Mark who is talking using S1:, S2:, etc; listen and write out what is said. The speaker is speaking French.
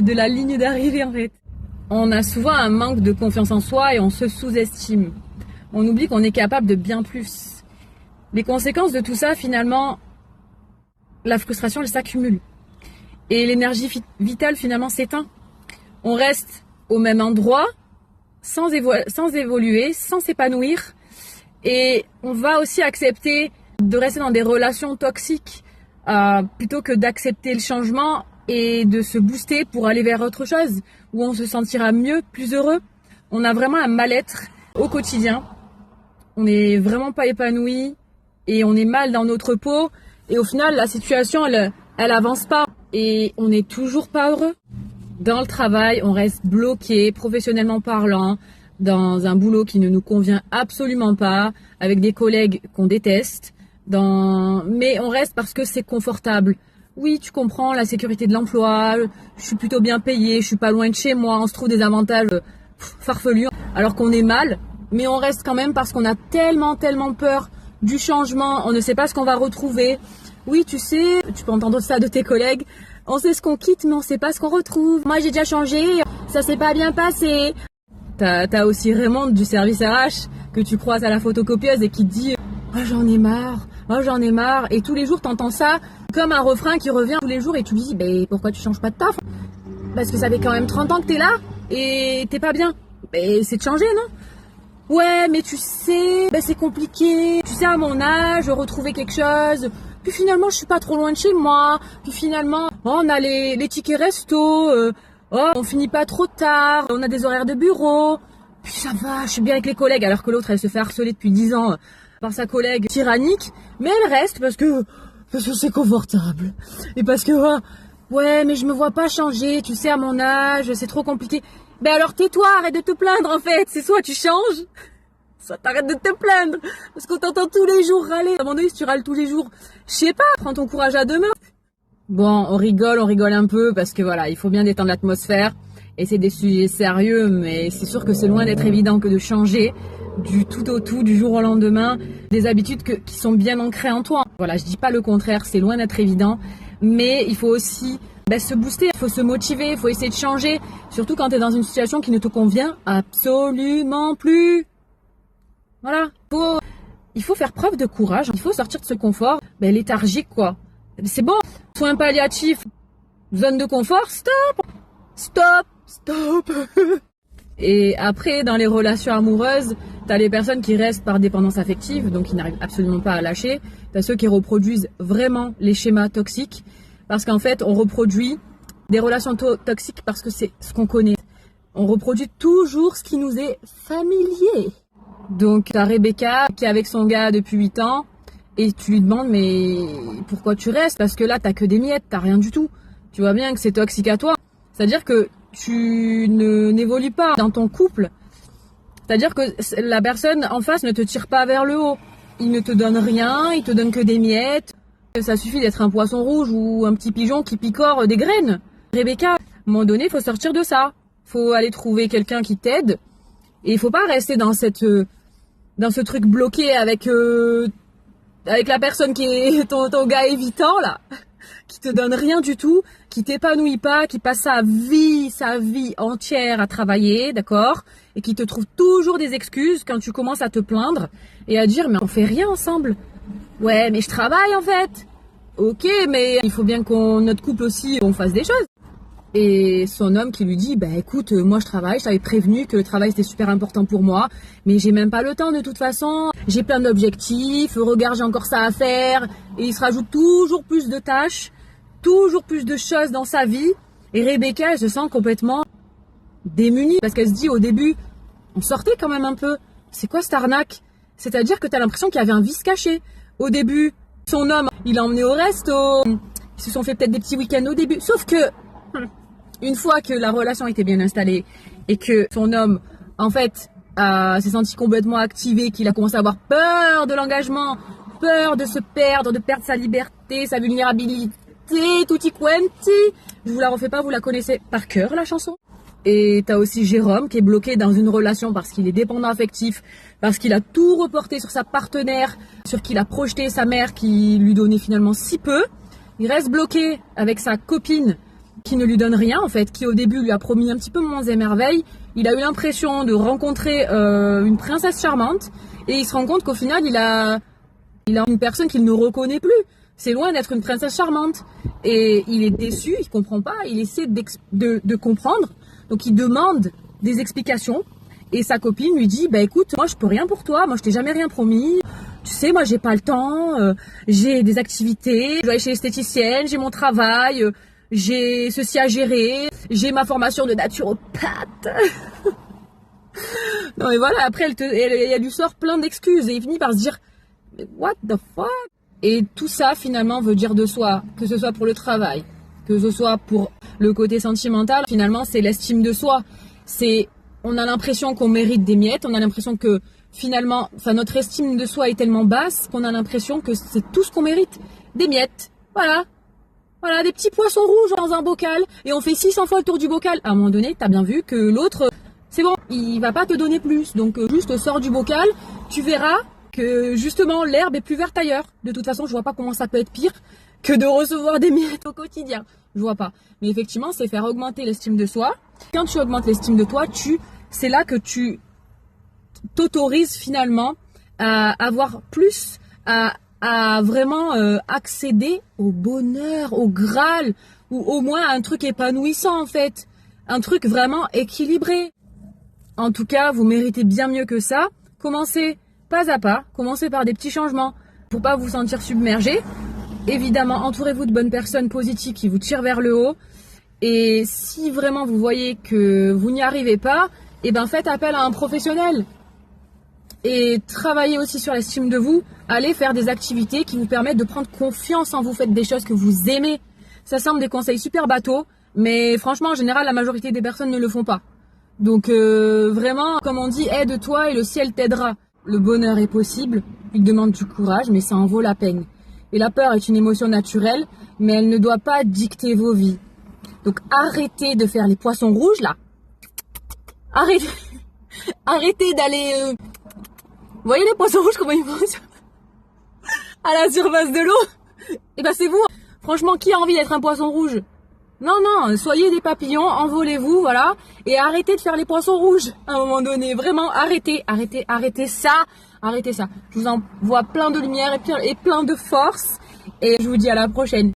S1: de la ligne d'arrivée en fait. On a souvent un manque de confiance en soi et on se sous-estime. On oublie qu'on est capable de bien plus. Les conséquences de tout ça, finalement, la frustration, elle s'accumule. Et l'énergie vitale, finalement, s'éteint. On reste au même endroit, sans évoluer, sans s'épanouir. Et on va aussi accepter de rester dans des relations toxiques plutôt que d'accepter le changement et de se booster pour aller vers autre chose, où on se sentira mieux, plus heureux. On a vraiment un mal-être au quotidien. On n'est vraiment pas épanoui et on est mal dans notre peau. Et au final, la situation, elle avance pas et on n'est toujours pas heureux. Dans le travail, on reste bloqué, professionnellement parlant, dans un boulot qui ne nous convient absolument pas, avec des collègues qu'on déteste. Mais on reste parce que c'est confortable. Oui, tu comprends, la sécurité de l'emploi, je suis plutôt bien payé, je suis pas loin de chez moi, on se trouve des avantages farfelus, alors qu'on est mal, mais on reste quand même parce qu'on a tellement peur du changement, on ne sait pas ce qu'on va retrouver. Oui, tu sais, tu peux entendre ça de tes collègues, on sait ce qu'on quitte, mais on sait pas ce qu'on retrouve. Moi, j'ai déjà changé, ça s'est pas bien passé. T'as aussi Raymond du service RH que tu croises à la photocopieuse et qui te dit « Oh, j'en ai marre, oh, j'en ai marre ». Et tous les jours, t'entends ça comme un refrain qui revient tous les jours et tu lui dis « Pourquoi tu changes pas de taf ?» Parce que ça fait quand même 30 ans que t'es là et t'es pas bien. C'est de changer, non ? Ouais, mais tu sais, c'est compliqué. Tu sais, à mon âge, retrouver quelque chose. Puis finalement, je suis pas trop loin de chez moi. Puis finalement, on a les tickets resto. On finit pas trop tard. On a des horaires de bureau. Puis ça va, je suis bien avec les collègues. Alors que l'autre, elle se fait harceler depuis 10 ans par sa collègue tyrannique. Mais elle reste parce que c'est confortable. Et parce que, ouais, mais je me vois pas changer. Tu sais, à mon âge, c'est trop compliqué. Alors tais-toi, arrête de te plaindre en fait. C'est soit tu changes, soit t'arrêtes de te plaindre. Parce qu'on t'entend tous les jours râler. À un moment donné, si tu râles tous les jours, je sais pas, prends ton courage à deux mains. Bon, on rigole un peu parce que voilà, il faut bien détendre l'atmosphère. Et c'est des sujets sérieux, mais c'est sûr que c'est loin d'être évident que de changer du tout au tout, du jour au lendemain, des habitudes qui sont bien ancrées en toi. Voilà, je dis pas le contraire, c'est loin d'être évident, mais il faut aussi se booster, il faut se motiver, il faut essayer de changer, surtout quand tu es dans une situation qui ne te convient absolument plus. Voilà, il faut faire preuve de courage, il faut sortir de ce confort léthargique quoi. C'est bon, soins palliatifs, zone de confort, stop. Et après, dans les relations amoureuses, t'as les personnes qui restent par dépendance affective, donc qui n'arrivent absolument pas à lâcher. T'as ceux qui reproduisent vraiment les schémas toxiques, parce qu'en fait, on reproduit des relations toxiques parce que c'est ce qu'on connaît. On reproduit toujours ce qui nous est familier. Donc, t'as Rebecca qui est avec son gars depuis 8 ans, et tu lui demandes, mais pourquoi tu restes? Parce que là, t'as que des miettes, t'as rien du tout. Tu vois bien que c'est toxique à toi. C'est-à-dire que tu n'évolues pas dans ton couple. C'est-à-dire que la personne en face ne te tire pas vers le haut. Il ne te donne rien, il te donne que des miettes. Ça suffit d'être un poisson rouge ou un petit pigeon qui picore des graines. Rebecca, à un moment donné, il faut sortir de ça. Il faut aller trouver quelqu'un qui t'aide. Et il faut pas rester dans ce truc bloqué avec la personne qui est ton gars évitant, là. Qui te donne rien du tout, qui t'épanouit pas, qui passe sa vie entière à travailler, d'accord, et qui te trouve toujours des excuses quand tu commences à te plaindre et à dire mais on fait rien ensemble. Ouais, mais je travaille en fait. Ok, mais il faut bien notre couple aussi, on fasse des choses. Et son homme qui lui dit écoute, moi je travaille, je t'avais prévenu que le travail c'était super important pour moi, mais j'ai même pas le temps de toute façon, j'ai plein d'objectifs, regarde j'ai encore ça à faire, et il se rajoute toujours plus de tâches, toujours plus de choses dans sa vie, et Rebecca elle se sent complètement démunie, parce qu'elle se dit au début, on sortait quand même un peu, c'est quoi cette arnaque? C'est-à-dire que t'as l'impression qu'il y avait un vice caché. Au début, son homme, il l'a emmené au resto, ils se sont fait peut-être des petits week-ends au début, sauf que une fois que la relation était bien installée et que son homme, en fait, s'est senti complètement activé, qu'il a commencé à avoir peur de l'engagement, peur de se perdre, de perdre sa liberté, sa vulnérabilité, tutti quanti. Je vous la refais pas, vous la connaissez par cœur, la chanson. Et t'as aussi Jérôme qui est bloqué dans une relation parce qu'il est dépendant affectif, parce qu'il a tout reporté sur sa partenaire, sur qui il a projeté sa mère qui lui donnait finalement si peu. Il reste bloqué avec sa copine qui ne lui donne rien en fait, qui au début lui a promis un petit peu monts et merveilles. Il a eu l'impression de rencontrer une princesse charmante et il se rend compte qu'au final il a une personne qu'il ne reconnaît plus. C'est loin d'être une princesse charmante et il est déçu, il comprend pas, il essaie de comprendre, donc il demande des explications et sa copine lui dit écoute, moi je peux rien pour toi, moi je t'ai jamais rien promis. Tu sais, moi j'ai pas le temps, j'ai des activités, je dois aller chez l'esthéticienne, j'ai mon travail, j'ai ceci à gérer, j'ai ma formation de naturopathe. Non mais voilà, après elle lui sort plein d'excuses et il finit par se dire mais what the fuck. Et tout ça finalement veut dire de soi, que ce soit pour le travail, que ce soit pour le côté sentimental, finalement c'est l'estime de soi. On a l'impression qu'on mérite des miettes, on a l'impression que finalement, notre estime de soi est tellement basse qu'on a l'impression que c'est tout ce qu'on mérite. Des miettes, voilà, des petits poissons rouges dans un bocal et on fait 600 fois le tour du bocal. À un moment donné, t'as bien vu que l'autre, c'est bon, il va pas te donner plus. Donc juste sors du bocal, tu verras que justement l'herbe est plus verte ailleurs. De toute façon, je vois pas comment ça peut être pire que de recevoir des miettes au quotidien. Je vois pas. Mais effectivement, c'est faire augmenter l'estime de soi. Quand tu augmentes l'estime de toi, c'est là que tu t'autorises finalement à avoir plus, à vraiment accéder au bonheur, au Graal, ou au moins à un truc épanouissant en fait. Un truc vraiment équilibré. En tout cas, vous méritez bien mieux que ça. Commencez pas à pas, commencez par des petits changements pour pas vous sentir submergé. Évidemment, entourez-vous de bonnes personnes positives qui vous tirent vers le haut. Et si vraiment vous voyez que vous n'y arrivez pas, faites appel à un professionnel. Et travaillez aussi sur l'estime de vous. Allez faire des activités qui vous permettent de prendre confiance en vous. Faites des choses que vous aimez. Ça semble des conseils super bateaux, mais franchement, en général, la majorité des personnes ne le font pas. Donc vraiment, comme on dit, aide-toi et le ciel t'aidera. Le bonheur est possible, il demande du courage, mais ça en vaut la peine. Et la peur est une émotion naturelle, mais elle ne doit pas dicter vos vies. Donc arrêtez de faire les poissons rouges là. Arrêtez d'aller... Vous voyez les poissons rouges, comment ils vont à la surface de l'eau? C'est vous. Franchement, qui a envie d'être un poisson rouge? Non, soyez des papillons, envolez-vous, voilà. Et arrêtez de faire les poissons rouges à un moment donné. Vraiment, arrêtez ça. Arrêtez ça. Je vous envoie plein de lumière et plein de force. Et je vous dis à la prochaine.